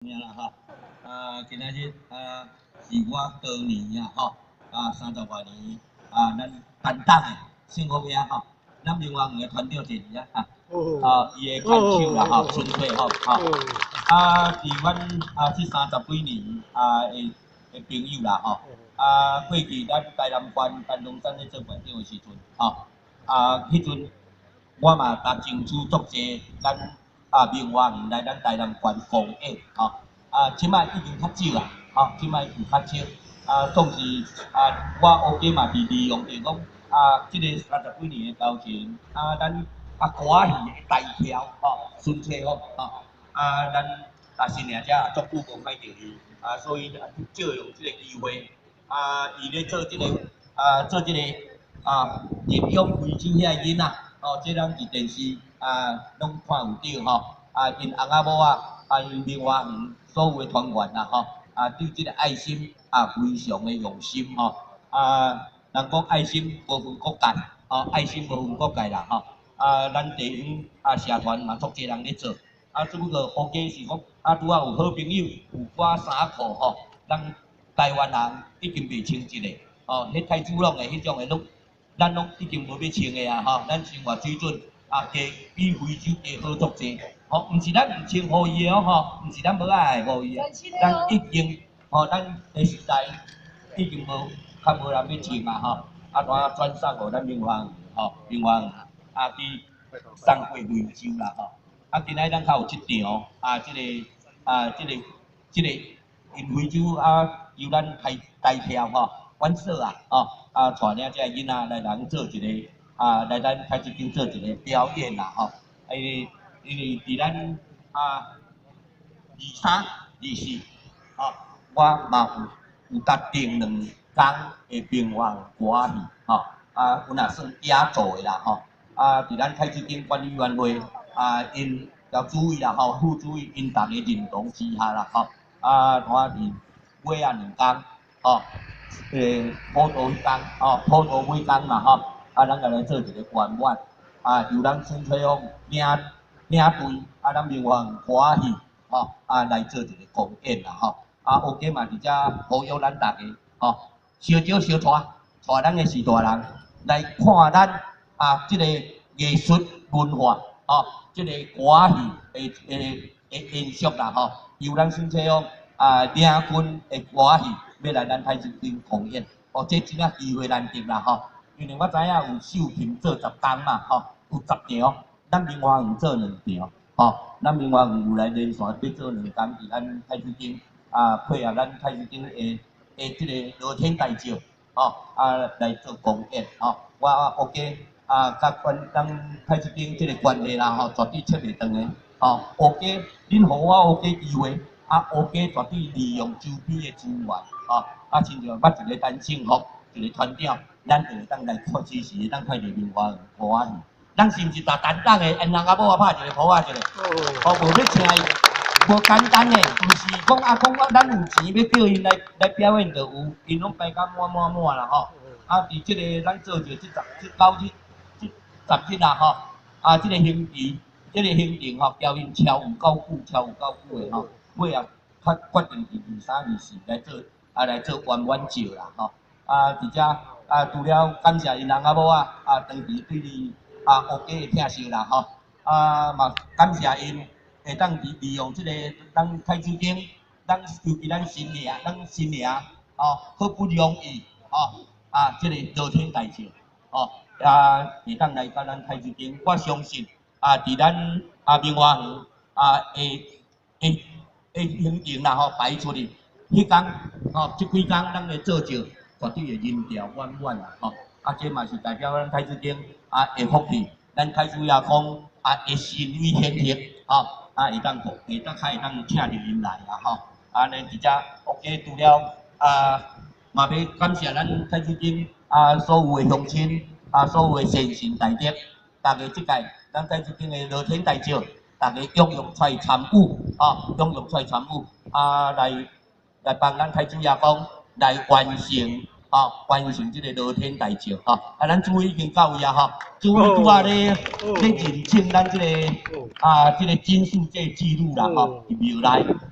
咩啦吼，今仔日是我过年啊吼，30外年咱担当的幸福兄吼，咱另外两个团长坐伫伊的看手啦吼，纯粹吼伫阮这30几年的朋友啦吼，过去咱台南县丹东山咧做县长的时阵吼，迄阵我嘛甲争取足济咱。明华园来咱台南县公演吼，即摆已经较少啦，即摆有较少，总是我乌鸡嘛是利用着讲即个30几年的交情，咱歌戏的大条纯粹吼咱新娘遮足久无看到伊，所以借用即个机会，伊咧做即个日用贵州遐囡仔。即咱伫电视拢看有到吼，因翁仔某因明华园所有的团员啦吼，对即个爱心非常的用心吼，人讲爱心无分国界，爱心无分国界啦吼，咱地方社团嘛足济人咧做，只不过好佳是讲拄有好朋友有挂衫裤吼，咱台湾人已经袂穿即个，迄太子拢的迄种的拢。咱拢已经无要穿的吼，咱生活水准加比非洲加好足济，毋是咱毋穿互伊的吼，毋是咱无爱互伊的，咱已经咱的时代已经较无人要穿单转送互咱明华明华去送过非洲啦今仔咱较有即场即个因非洲由咱台票阮说带领这囡仔来咱做一个来咱台积电做一个表演啦因为伫咱23、24我嘛有甲订2天的平原歌戏阮也算野做的啦伫咱台积电管理委员会因交主委啦副主委因逐个认同之下啦我伫尾2天普渡迄天普渡每天嘛咱来做一个圆满由咱孙翠芳领队咱明华园歌戏来做一个公演啦乌鸡嘛伫遮呼吁咱大家小招小带咱的士大人来看咱即个艺术文化即个歌戏的延续啦由咱孙翠芳领军的歌戏。要来咱台积电公演，这真正机会难得啦因为我知影有秀萍做10天嘛有10场，咱明华园做2场咱明华园有来连续要做2天伫咱台积电配合咱台积电的即个乐天大照来做公演我OK甲咱台积电即个关系啦绝对切袂断的OK， 恁互我 OK 机会。OK 绝对利用周边的资源亲像捌一个单幸福，一个团长，咱就会当来看支持，咱看着明华园歌戏。咱是毋是担当的？因翁仔某拍一个，抱一个，无要请伊，无简单的，毋是讲咱有钱要叫因来表演就有，因拢排甲满啦伫即个咱做着这9日、这10日啦即个行程，即个行程交因超有够久的尾较决定伫23、24来做圆满照啦伫遮除了感谢因翁仔某长期对你OK 的疼惜啦嘛感谢因会当利用即个咱台积电，尤其咱新娘好不容易即个乐天大照会当来到咱台积电，我相信伫咱明华园行程啦排出去，迄天即几天咱的做照绝对会人调圆满啦这嘛是代表咱台积电的福气，咱台主也讲会信誉天天会当较会当请入因来啦安尼伫遮 OK 除了嘛要感谢咱台积电所有的乡亲所有的先贤大德，大家即届咱台积电的乐天大照。大家踊跃出来参与踊跃出来参与来帮咱台主爷讲来完成这个乐天大照咱主委已经到位主委拄仔咧认证咱这个这个金世界纪录啦伫庙内